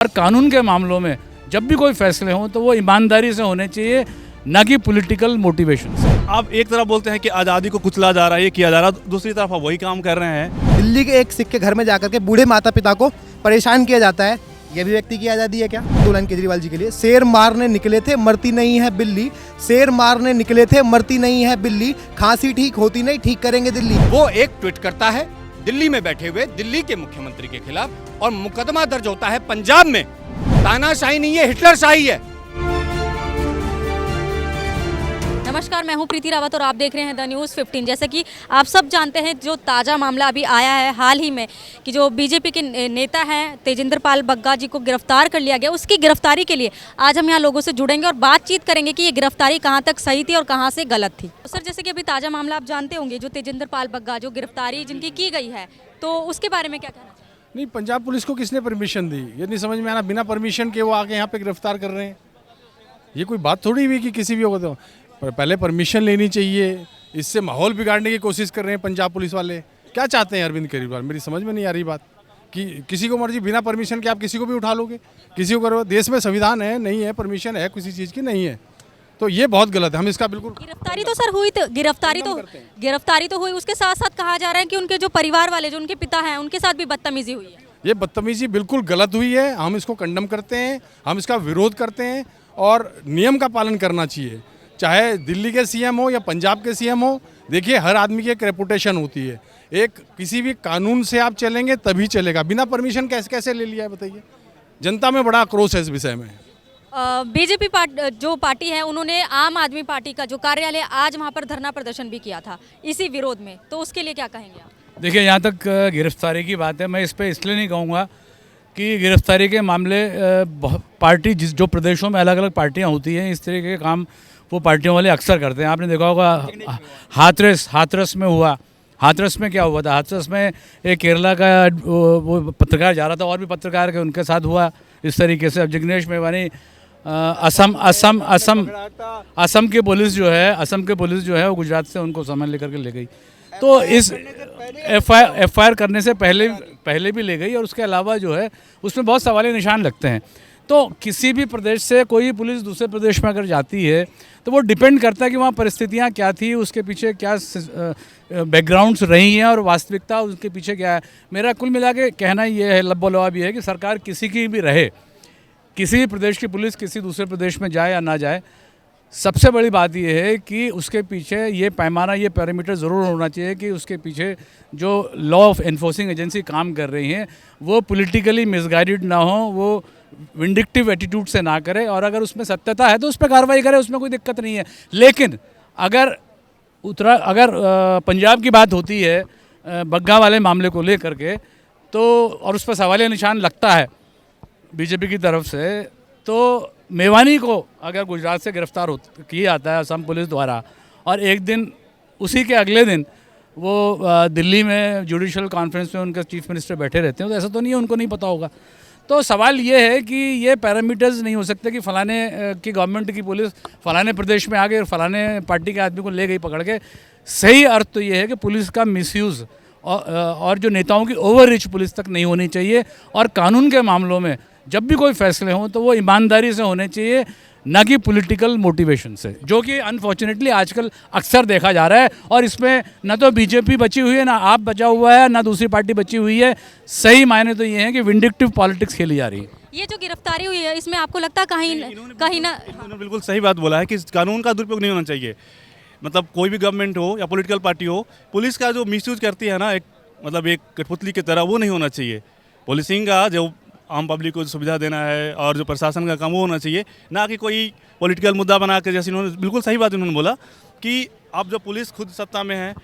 और कानून के मामलों में जब भी कोई फैसले हों तो वो ईमानदारी से होने चाहिए, न कि पॉलिटिकल मोटिवेशन से। आप एक तरफ बोलते हैं कि आज़ादी को कुचला जा रहा है, ये किया जा रहा है, दूसरी तरफ आप वही काम कर रहे हैं। दिल्ली के एक सिख के घर में जाकर के बूढ़े माता पिता को परेशान किया जाता है, ये भी व्यक्ति की आज़ादी है क्या? दो लाइन केजरीवाल जी के लिए। शेर मारने निकले थे मरती नहीं है बिल्ली, शेर मारने निकले थे मरती नहीं है बिल्ली, खांसी ठीक होती नहीं ठीक करेंगे दिल्ली। वो एक ट्वीट करता है दिल्ली में बैठे हुए दिल्ली के मुख्यमंत्री के खिलाफ और मुकदमा दर्ज होता है पंजाब में। तानाशाही नहीं है, हिटलरशाही है। नमस्कार, मैं हूं प्रीति रावत और आप देख रहे हैं द न्यूज़ 15। जैसे कि आप सब जानते हैं, जो ताज़ा मामला अभी आया है हाल ही में कि जो बीजेपी के नेता हैं तेजिंदर पाल बग्गा जी को गिरफ्तार कर लिया गया, उसकी गिरफ्तारी के लिए आज हम यहाँ लोगों से जुड़ेंगे और बातचीत करेंगे कि ये गिरफ्तारी कहाँ तक सही थी और कहाँ से गलत थी। तो सर, जैसे कि अभी ताज़ा मामला आप जानते होंगे, जो तेजिंदर पाल बग्गा जो गिरफ्तारी जिनकी की गई है, तो उसके बारे में क्या कहना चाहिए? नहीं, पंजाब पुलिस को किसने परमिशन दी? ये नहीं समझ में आना, बिना परमिशन के वो आके यहाँ पे गिरफ्तार कर रहे हैं। ये कोई बात थोड़ी हुई कि किसी भी होगा तो पहले परमिशन लेनी चाहिए। इससे माहौल बिगाड़ने की कोशिश कर रहे हैं पंजाब पुलिस वाले। क्या चाहते हैं अरविंद केजरीवाल? मेरी समझ में नहीं आ रही बात कि किसी को मर्जी बिना परमिशन के आप किसी को भी उठा लोगे, किसी को करो। देश में संविधान है, नहीं है परमिशन है किसी चीज़ की, नहीं है, तो ये बहुत गलत है। हम इसका बिल्कुल गिरफ्तारी तो सर हुई, तो गिरफ्तारी तो हुई, उसके साथ साथ कहा जा रहा है कि उनके जो परिवार वाले, जो उनके पिता हैं, उनके साथ भी बदतमीजी हुई है। ये बदतमीजी बिल्कुल गलत हुई है। हम इसको कंडम करते हैं, हम इसका विरोध करते हैं और नियम का पालन करना चाहिए, चाहे दिल्ली के सीएम हो या पंजाब के सीएम हो। देखिए, हर आदमी की एक रेपुटेशन होती है। एक किसी भी कानून से आप चलेंगे तभी चलेगा। बिना परमिशन कैसे ले लिया है बताइए? जनता में बड़ा आक्रोश है इस विषय में। बीजेपी जो पार्टी है, उन्होंने आम आदमी पार्टी का जो कार्यालय आज वहाँ पर धरना प्रदर्शन भी किया था इसी विरोध में, तो उसके लिए क्या कहेंगे आप? देखिए, यहाँ तक गिरफ्तारी की बात है, मैं इस पर इसलिए नहीं कहूँगा कि गिरफ्तारी के मामले पार्टी जो प्रदेशों में अलग अलग पार्टियाँ होती हैं, इस तरीके के काम वो पार्टियों वाले अक्सर करते हैं। आपने देखा होगा हाथरस में हुआ। हाथरस में क्या हुआ था? हाथरस में एक केरला का वो पत्रकार जा रहा था, और भी पत्रकार के उनके साथ हुआ इस तरीके से। अब जिग्नेश मेवानी असम की पुलिस जो है वो गुजरात से उनको सामान लेकर के ले गई। तो इस एफआईआर करने से पहले भी ले गई, और उसके अलावा जो है उसमें बहुत सवालिया निशान लगते हैं। तो किसी भी प्रदेश से कोई पुलिस दूसरे प्रदेश में अगर जाती है तो वो डिपेंड करता है कि वहाँ परिस्थितियाँ क्या थी, उसके पीछे क्या बैकग्राउंड्स रही हैं और वास्तविकता उसके पीछे क्या है। मेरा कुल मिला के कहना ये है, लब्बो-लवाब ये है कि सरकार किसी की भी रहे, किसी भी प्रदेश की पुलिस किसी दूसरे प्रदेश में जाए या ना जाए, सबसे बड़ी बात यह है कि उसके पीछे ये पैमाना, ये पैरामीटर ज़रूर होना चाहिए कि उसके पीछे जो लॉ ऑफ एनफोर्सिंग एजेंसी काम कर रही हैं वो पॉलिटिकली मिसगाइडेड ना हो, वो विंडिक्टिव एटीट्यूड से ना करे, और अगर उसमें सत्यता है तो उस पर कार्रवाई करे, उसमें कोई दिक्कत नहीं है। लेकिन अगर पंजाब की बात होती है बग्गा वाले मामले को लेकर के, तो और उस पर सवालिया निशान लगता है बीजेपी की तरफ से, तो मेवानी को अगर गुजरात से गिरफ्तार किया जाता है असम पुलिस द्वारा, और एक दिन उसी के अगले दिन वो दिल्ली में जुडिशल कॉन्फ्रेंस में उनके चीफ मिनिस्टर बैठे रहते हैं, तो ऐसा तो नहीं है उनको नहीं पता होगा। तो सवाल ये है कि ये पैरामीटर्स नहीं हो सकते कि फलाने की गवर्नमेंट की पुलिस फलाने प्रदेश में आ गई और फलाने पार्टी के आदमी को ले गई पकड़ के। सही अर्थ तो ये है कि पुलिस का मिसयूज़ और जो नेताओं की ओवर रिच पुलिस तक नहीं होनी चाहिए, और कानून के मामलों में जब भी कोई फैसले हों तो वो ईमानदारी से होने चाहिए, न कि पॉलिटिकल मोटिवेशन से, जो कि अनफॉर्चुनेटली आजकल अक्सर देखा जा रहा है। और इसमें न तो बीजेपी बची हुई है, ना आप बचा हुआ है, ना दूसरी पार्टी बची हुई है। सही मायने तो ये है कि विंडिक्टिव पॉलिटिक्स खेली जा रही है। ये जो गिरफ्तारी हुई है, इसमें आपको लगता है कहीं ना इन्होंने बिल्कुल सही बात बोला है कि कानून का दुरुपयोग नहीं होना चाहिए। मतलब कोई भी गवर्नमेंट हो या पॉलिटिकल पार्टी हो, पुलिस का जो मिसयूज करती है ना, एक कठपुतली की तरह, वो नहीं होना चाहिए। पुलिसिंग का जो आम पब्लिक को सुविधा देना है और जो प्रशासन का काम वो होना चाहिए, ना कि कोई पॉलिटिकल मुद्दा बना के। जैसे इन्होंने बिल्कुल सही बात इन्होंने बोला कि अब जब पुलिस खुद सत्ता में है,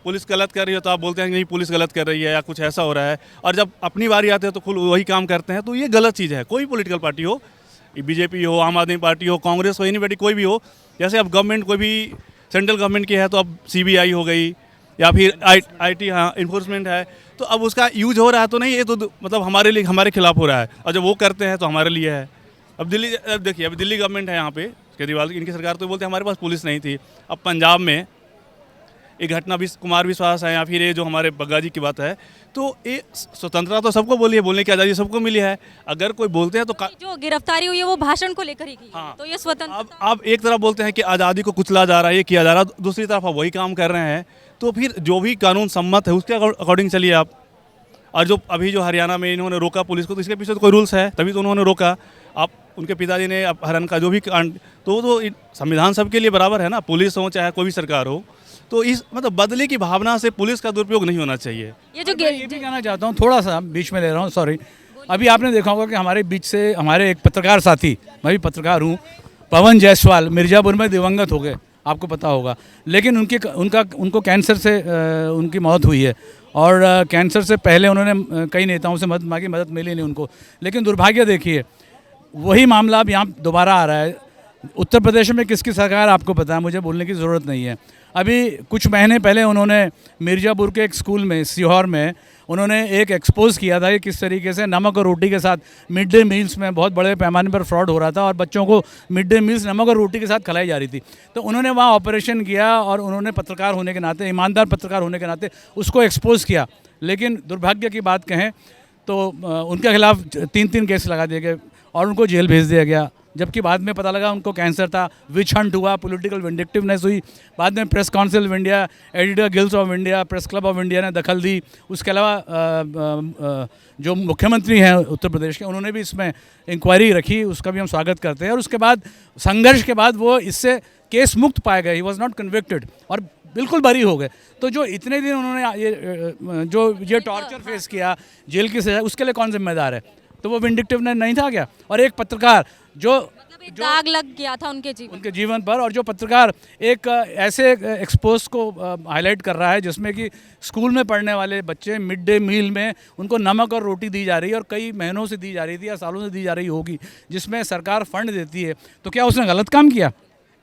पुलिस गलत कर रही है तो आप बोलते हैं कि नहीं पुलिस गलत कर रही है या कुछ ऐसा हो रहा है, और जब अपनी बारी आती है तो खुद वही काम करते हैं। तो ये गलत चीज़ है। कोई पॉलिटिकल पार्टी हो, बीजेपी हो, आम आदमी पार्टी हो, कांग्रेस हो, एनीबॉडी कोई भी हो, जैसे अब गवर्नमेंट कोई भी सेंट्रल गवर्नमेंट की है तो अब सीबीआई हो गई या फिर आईटी इन्फोर्समेंट है, तो अब उसका यूज हो रहा है तो नहीं, ये तो मतलब हमारे खिलाफ हो रहा है, और जब वो करते हैं तो हमारे लिए है। अब देखिए, अब दिल्ली गवर्नमेंट है यहाँ पे केजरीवाल, इनकी सरकार तो बोलते हैं हमारे पास पुलिस नहीं थी। अब पंजाब में ये घटना कुमार विश्वास है या फिर ये जो हमारे बग्गा जी की बात है, तो ये स्वतंत्रता तो सबको बोलने की आज़ादी सबको मिली है। अगर कोई बोलते हैं तो जो गिरफ्तारी हुई है वो भाषण को लेकर ही की है। हाँ। तो ये स्वतंत्र आप एक तरफ बोलते हैं कि आज़ादी को कुचला जा रहा है, ये किया जा रहा है, दूसरी तरफ आप वही काम कर रहे हैं, तो फिर जो भी कानून सम्मत है उसके अकॉर्डिंग चलिए आप। और जो अभी जो हरियाणा में इन्होंने रोका पुलिस को, तो इसके पीछे तो कोई रूल्स है, तभी तो उन्होंने रोका। आप उनके पिताजी ने हरण का जो भी कांड, तो संविधान सबके लिए बराबर है ना, पुलिस हो चाहे कोई भी सरकार हो। तो इस मतलब बदले की भावना से पुलिस का दुरुपयोग नहीं होना चाहिए। ये जो मैं ये भी कहना चाहता हूँ, थोड़ा सा बीच में ले रहा हूँ, सॉरी। अभी आपने देखा होगा कि हमारे बीच से हमारे एक पत्रकार साथी, मैं भी पत्रकार हूँ, पवन जायसवाल मिर्ज़ापुर में दिवंगत हो गए, आपको पता होगा। लेकिन उनको कैंसर से उनकी मौत हुई है, और कैंसर से पहले उन्होंने कई नेताओं से मदद मांगी, मदद मिली नहीं उनको। लेकिन दुर्भाग्य देखिए, वही मामला अब यहाँ दोबारा आ रहा है। उत्तर प्रदेश में किसकी सरकार आपको पता है, मुझे बोलने की ज़रूरत नहीं है। अभी कुछ महीने पहले उन्होंने मिर्ज़ापुर के एक स्कूल में, सीहोर में, उन्होंने एक एक्सपोज किया था कि किस तरीके से नमक और रोटी के साथ मिड डे मील्स में बहुत बड़े पैमाने पर फ्रॉड हो रहा था और बच्चों को मिड डे मील्स नमक और रोटी के साथ खिलाई जा रही थी। तो उन्होंने वहाँ ऑपरेशन किया और उन्होंने पत्रकार होने के नाते, ईमानदार पत्रकार होने के नाते उसको एक्सपोज किया। लेकिन दुर्भाग्य की बात कहें तो उनके खिलाफ 3 केस लगा दिए गए और उनको जेल भेज दिया गया, जबकि बाद में पता लगा उनको कैंसर था। विच हंट हुआ, पॉलिटिकल विंडिक्टिवनेस हुई। बाद में press council of India, editor guilds of India, press club of India ने दखल दी। उसके अलावा जो मुख्यमंत्री हैं उत्तर प्रदेश के, उन्होंने भी इसमें इंक्वायरी रखी, उसका भी हम स्वागत करते हैं। और उसके बाद संघर्ष के बाद वो इससे केस मुक्त पाए गए, ही वॉज नॉट कन्विक्टेड, और बिल्कुल बरी हो गए। तो जो इतने दिन उन्होंने ये टॉर्चर फेस किया, जेल की सजा, उसके लिए कौन जिम्मेदार है? तो वो विंडिक्टिवनेस नहीं था क्या? और एक पत्रकार जो एक दाग लग गया था उनके जीवन पर, और जो पत्रकार एक ऐसे एक्सपोज को हाईलाइट कर रहा है जिसमें कि स्कूल में पढ़ने वाले बच्चे मिड डे मील में उनको नमक और रोटी दी जा रही है, और कई महीनों से दी जा रही थी या सालों से दी जा रही होगी, जिसमें सरकार फंड देती है। तो क्या उसने गलत काम किया?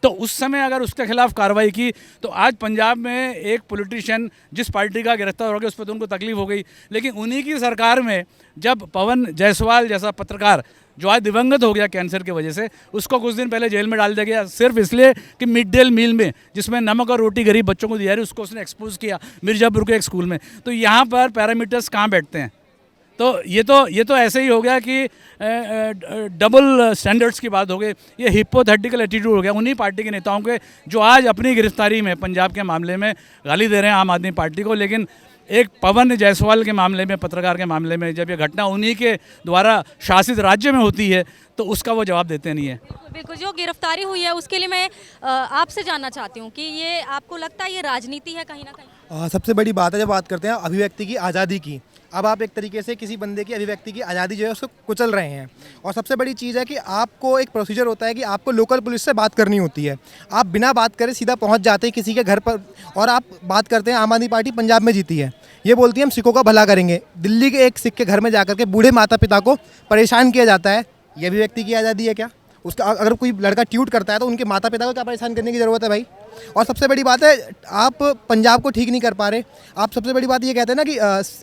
तो उस समय अगर उसके खिलाफ कार्रवाई की, तो आज पंजाब में एक पॉलिटिशियन जिस पार्टी का गिरफ्तार हो गया उस पर तो उनको तकलीफ हो गई, लेकिन उन्हीं की सरकार में जब पवन जायसवाल जैसा पत्रकार जो आज दिवंगत हो गया कैंसर की वजह से, उसको कुछ दिन पहले जेल में डाल दिया गया सिर्फ इसलिए कि मिड डे मील में जिसमें नमक और रोटी गरीब बच्चों को दी जा रही, उसको उसने एक्सपोज किया मिर्ज़ापुर के एक स्कूल में। तो यहाँ पर पैरामीटर्स कहाँ बैठते हैं? तो ये तो ऐसे ही हो गया कि डबल स्टैंडर्ड्स की बात हो गई, ये हिपोथेटिकल एटीट्यूड हो गया उन्हीं पार्टी के नेताओं के जो आज अपनी गिरफ्तारी में पंजाब के मामले में गाली दे रहे हैं आम आदमी पार्टी को। लेकिन एक पवन जायसवाल के मामले में, पत्रकार के मामले में, जब ये घटना उन्हीं के द्वारा शासित राज्य में होती है तो उसका वो जवाब देते नहीं है। बिल्कुल, जो गिरफ्तारी हुई है उसके लिए मैं आपसे जानना चाहती हूँ कि ये आपको लगता है ये राजनीति है कहीं ना कहीं? सबसे बड़ी बात है, जब बात करते हैं अभिव्यक्ति की आज़ादी की, अब आप एक तरीके से किसी बंदे की अभिव्यक्ति की आज़ादी जो है उसको कुचल रहे हैं। और सबसे बड़ी चीज़ है कि आपको एक प्रोसीजर होता है कि आपको लोकल पुलिस से बात करनी होती है, आप बिना बात करे सीधा पहुंच जाते हैं किसी के घर पर, और आप बात करते हैं आम आदमी पार्टी पंजाब में जीती है, ये बोलती है हम सिखों का भला करेंगे। दिल्ली के एक सिख के घर में जाकर के बूढ़े माता पिता को परेशान किया जाता है, ये अभिव्यक्ति की आज़ादी है क्या? उसका अगर कोई लड़का ट्यूट करता है तो उनके माता पिता को क्या परेशान करने की ज़रूरत है भाई? और सबसे बड़ी बात है, आप पंजाब को ठीक नहीं कर पा रहे। आप सबसे बड़ी बात ये कहते हैं ना कि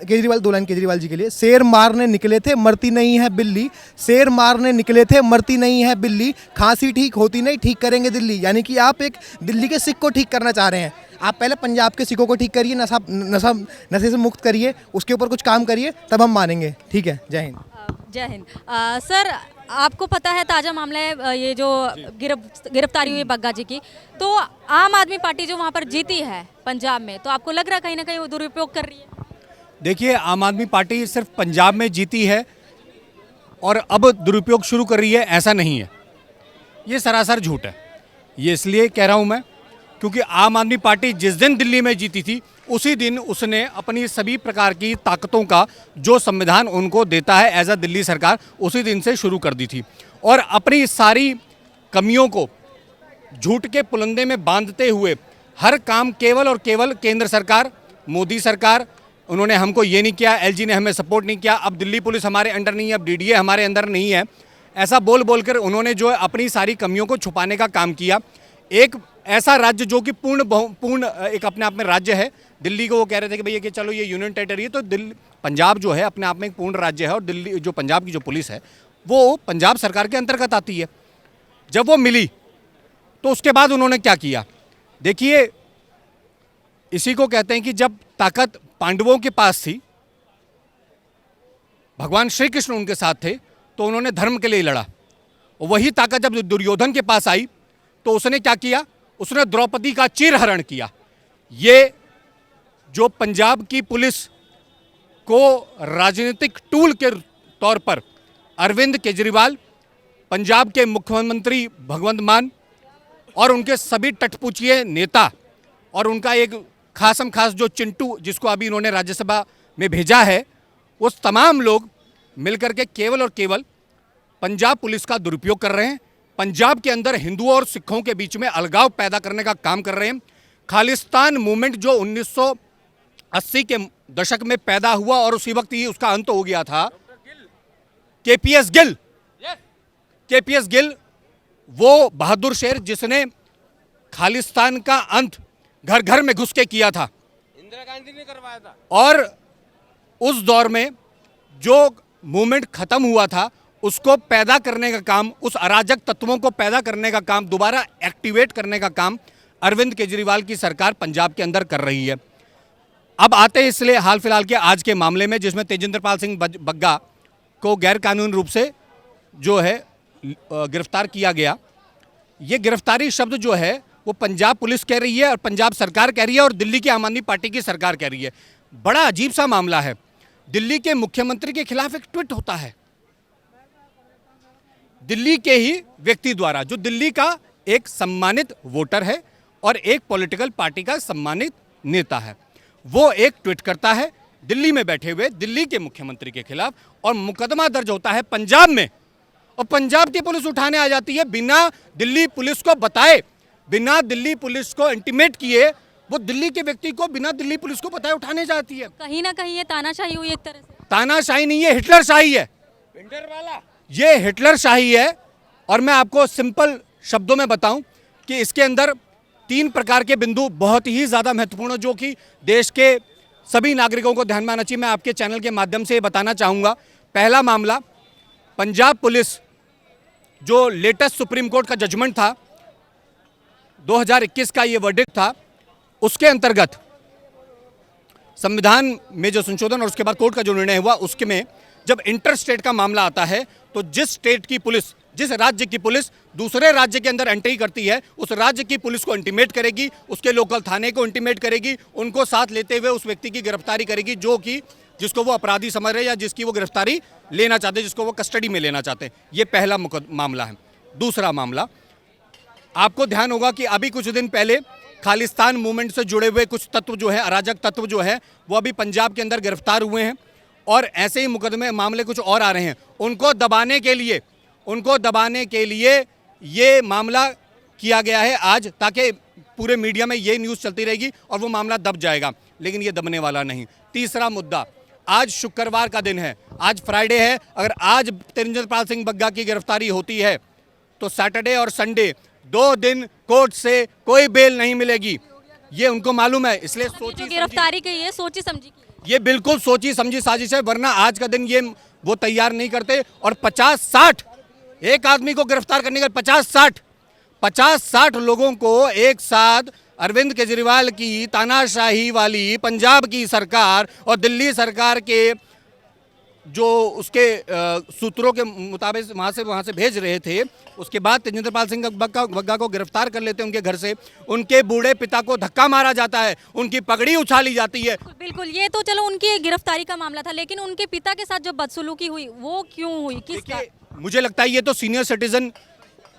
केजरीवाल, 2 लाइन केजरीवाल जी के लिए, शेर मारने निकले थे मरती नहीं है बिल्ली, शेर मारने निकले थे मरती नहीं है बिल्ली, खांसी ठीक होती नहीं ठीक करेंगे दिल्ली। यानी कि आप एक दिल्ली के सिख को ठीक करना चाह रहे हैं। आप पहले पंजाब के सिखों को ठीक करिए, नशे से मुक्त करिए, उसके ऊपर कुछ काम करिए, तब हम मानेंगे। ठीक है, जय हिंद। जय हिंद। सर, आपको पता है ताज़ा मामला है ये जो गिरफ्तारी हुई बग्गा जी की, तो आम आदमी पार्टी जो वहाँ पर जीती है पंजाब में, तो आपको लग रहा है कहीं ना कहीं वो दुरुपयोग कर रही है? देखिए, आम आदमी पार्टी सिर्फ पंजाब में जीती है और अब दुरुपयोग शुरू कर रही है, ऐसा नहीं है। ये सरासर झूठ है। ये इसलिए कह रहा हूँ मैं क्योंकि आम आदमी पार्टी जिस दिन दिल्ली में जीती थी उसी दिन उसने अपनी सभी प्रकार की ताकतों का जो संविधान उनको देता है एज अ दिल्ली सरकार, उसी दिन से शुरू कर दी थी, और अपनी सारी कमियों को झूठ के पुलंदे में बांधते हुए हर काम केवल और केवल केंद्र सरकार, मोदी सरकार, उन्होंने हमको ये नहीं किया, एलजी ने हमें सपोर्ट नहीं किया, अब दिल्ली पुलिस हमारे अंडर नहीं है, अब डीडीए हमारे अंदर नहीं है, ऐसा बोल बोलकर उन्होंने जो है अपनी सारी कमियों को छुपाने का काम किया। एक ऐसा राज्य जो कि पूर्ण एक अपने आप में राज्य है, दिल्ली को वो कह रहे थे कि भैया कि चलो ये यूनियन टेरिटरी है, तो दिल्ली पंजाब जो है अपने आप में एक पूर्ण राज्य है, और दिल्ली जो पंजाब की जो पुलिस है वो पंजाब सरकार के अंतर्गत आती है। जब वो मिली तो उसके बाद उन्होंने क्या किया? देखिए, इसी को कहते हैं कि जब ताकत पांडवों के पास थी, भगवान श्री कृष्ण उनके साथ थे, तो उन्होंने धर्म के लिए लड़ा। और वही ताकत जब दुर्योधन के पास आई तो उसने क्या किया, उसने द्रौपदी का चीरहरण किया। ये जो पंजाब की पुलिस को राजनीतिक टूल के तौर पर अरविंद केजरीवाल, पंजाब के मुख्यमंत्री भगवंत मान और उनके सभी टटपुचिए नेता और उनका एक खासम खास जो चिंटू जिसको अभी इन्होंने राज्यसभा में भेजा है, वो तमाम लोग मिलकर के केवल और केवल पंजाब पुलिस का दुरुपयोग कर रहे हैं। पंजाब के अंदर हिंदुओं और सिखों के बीच में अलगाव पैदा करने का काम कर रहे हैं। खालिस्तान मूवमेंट जो 1980 के दशक में पैदा हुआ और उसी वक्त ही उसका अंत हो गया था, केपीएस गिल वो बहादुर शेर जिसने खालिस्तान का अंत घर घर में घुस के किया था, इंदिरा गांधी ने करवाया था। और उस दौर में जो मूवमेंट खत्म हुआ था उसको पैदा करने का काम, उस अराजक तत्वों को पैदा करने का काम, दोबारा एक्टिवेट करने का काम अरविंद केजरीवाल की सरकार पंजाब के अंदर कर रही है। अब आते हैं इसलिए हाल फिलहाल के आज के मामले में, जिसमें तेजिंदरपाल सिंह बग्गा को गैर कानूनी रूप से जो है गिरफ्तार किया गया। ये गिरफ्तारी शब्द जो है वो पंजाब पुलिस कह रही है और पंजाब सरकार कह रही है और दिल्ली की आम आदमी पार्टी की सरकार कह रही है। बड़ा अजीब सा मामला है। दिल्ली के मुख्यमंत्री के खिलाफ एक ट्वीट होता है दिल्ली के ही व्यक्ति द्वारा, जो दिल्ली का एक सम्मानित वोटर है और एक पॉलिटिकल पार्टी का सम्मानित नेता है। वो एक ट्वीट करता है दिल्ली में बैठे हुए दिल्ली के मुख्यमंत्री के खिलाफ और मुकदमा दर्ज होता है पंजाब में, और पंजाब की पुलिस उठाने आ जाती है बिना दिल्ली पुलिस को बताए, बिना दिल्ली पुलिस को इंटीमेट किए। वो दिल्ली के व्यक्ति को बिना दिल्ली पुलिस को बताए उठाने जाती है। कहीं ना कहीं ये तानाशाही हुई एक तरह से। तानाशाही नहीं है, हिटलर शाही है। ये हिटलर शाही है। और मैं आपको सिंपल शब्दों में बताऊं कि इसके अंदर 3 प्रकार के बिंदु बहुत ही ज़्यादा महत्वपूर्ण, जो कि देश के सभी नागरिकों को ध्यान में आना चाहिए। मैं आपके चैनल के माध्यम से बताना चाहूँगा। पहला मामला, पंजाब पुलिस जो लेटेस्ट सुप्रीम कोर्ट का जजमेंट था, 2021 का ये वर्डिक्ट था, उसके अंतर्गत संविधान में जो संशोधन और उसके बाद कोर्ट का जो निर्णय हुआ, उसके में जब इंटर स्टेट का मामला आता है तो जिस स्टेट की पुलिस, जिस राज्य की पुलिस दूसरे राज्य के अंदर एंट्री करती है, उस राज्य की पुलिस को इंटीमेट करेगी, उसके लोकल थाने को इंटीमेट करेगी, उनको साथ लेते हुए उस व्यक्ति की गिरफ्तारी करेगी जो कि जिसको वो अपराधी समझ रहे हैं या जिसकी वो गिरफ्तारी लेना चाहते हैं, जिसको वो कस्टडी में लेना चाहते हैं। ये पहला मामला है। दूसरा मामला, आपको ध्यान होगा कि अभी कुछ दिन पहले खालिस्तान मूवमेंट से जुड़े हुए कुछ तत्व जो है, अराजक तत्व जो है, वो अभी पंजाब के अंदर गिरफ्तार हुए हैं और ऐसे ही मुकदमे मामले कुछ और आ रहे हैं। उनको दबाने के लिए ये मामला किया गया है आज, ताकि पूरे मीडिया में ये न्यूज़ चलती रहेगी और वो मामला दब जाएगा, लेकिन ये दबने वाला नहीं। तीसरा मुद्दा, आज शुक्रवार का दिन है, आज फ्राइडे है। अगर आज तेजिंदरपाल सिंह बग्गा की गिरफ्तारी होती है तो सैटरडे और संडे 2 दिन कोर्ट से कोई बेल नहीं मिलेगी। ये उनको मालूम है, इसलिए सोची गिरफ्तारी की है, सोची समझी की। ये बिल्कुल सोची समझी साजिश है, वरना आज का दिन ये वो तैयार नहीं करते। और 50-60 एक आदमी को गिरफ्तार करने का 50-60 लोगों को एक साथ अरविंद केजरीवाल की तानाशाही वाली पंजाब की सरकार और दिल्ली सरकार के जो उसके सूत्रों के मुताबिक वहाँ से भेज रहे थे, उसके बाद तेजिंदरपाल सिंह बग्गा को गिरफ्तार कर लेते हैं उनके घर से। उनके बूढ़े पिता को धक्का मारा जाता है, उनकी पगड़ी उछाली जाती है। बिल्कुल, ये तो चलो उनकी गिरफ्तारी का मामला था, लेकिन उनके पिता के साथ जो बदसलूकी हुई वो क्यों हुई, किसका? मुझे लगता है ये तो सीनियर सिटीजन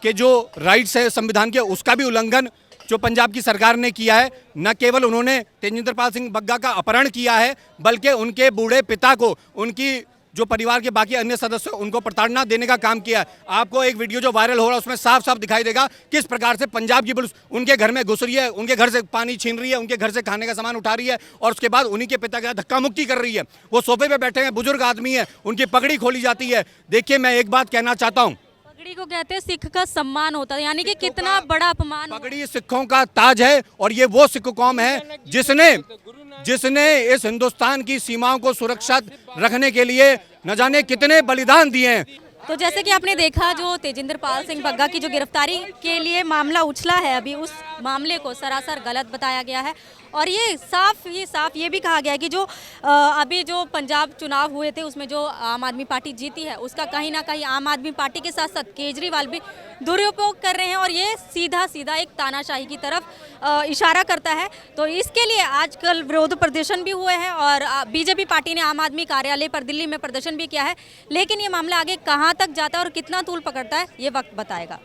के जो राइट्स है संविधान के, उसका भी उल्लंघन जो पंजाब की सरकार ने किया है। न केवल उन्होंने तेजिंदरपाल सिंह बग्गा का अपहरण किया है, बल्कि उनके बूढ़े पिता को, उनकी जो परिवार के बाकी अन्य सदस्य उनको प्रताड़ना देने का काम किया है। आपको एक वीडियो जो वायरल हो रहा है उसमें साफ साफ दिखाई देगा किस प्रकार से पंजाब की पुलिस उनके घर में घुस रही है, उनके घर से पानी छीन रही है, उनके घर से खाने का सामान उठा रही है और उसके बाद उन्हीं के पिता के साथ धक्का मुक्की कर रही है। वो सोफे पे बैठे हैं, बुजुर्ग आदमी है, उनकी पगड़ी खोली जाती है। देखिए, मैं एक बात कहना चाहता हूँ, पगड़ी को कहते हैं सिख का सम्मान होता है, यानी कि कितना बड़ा अपमान। पगड़ी सिखों का ताज है और ये वो सिख कौम है जिसने इस हिंदुस्तान की सीमाओं को सुरक्षित रखने के लिए न जाने कितने बलिदान दिए हैं। तो जैसे कि आपने देखा, जो तेजिंदरपाल सिंह बग्गा की जो गिरफ्तारी के लिए मामला उछला है, अभी उस मामले को सरासर गलत बताया गया है और ये साफ ये भी कहा गया है कि जो अभी जो पंजाब चुनाव हुए थे उसमें जो आम आदमी पार्टी जीती है उसका कहीं ना कहीं आम आदमी पार्टी के साथ साथ केजरीवाल भी दुरुपयोग कर रहे हैं और ये सीधा एक तानाशाही की तरफ इशारा करता है। तो इसके लिए आजकल विरोध प्रदर्शन भी हुए हैं और बीजेपी पार्टी ने आम आदमी कार्यालय पर दिल्ली में प्रदर्शन भी किया है, लेकिन ये मामला आगे कहाँ तक जाता है और कितना तूल पकड़ता है ये वक्त बताएगा।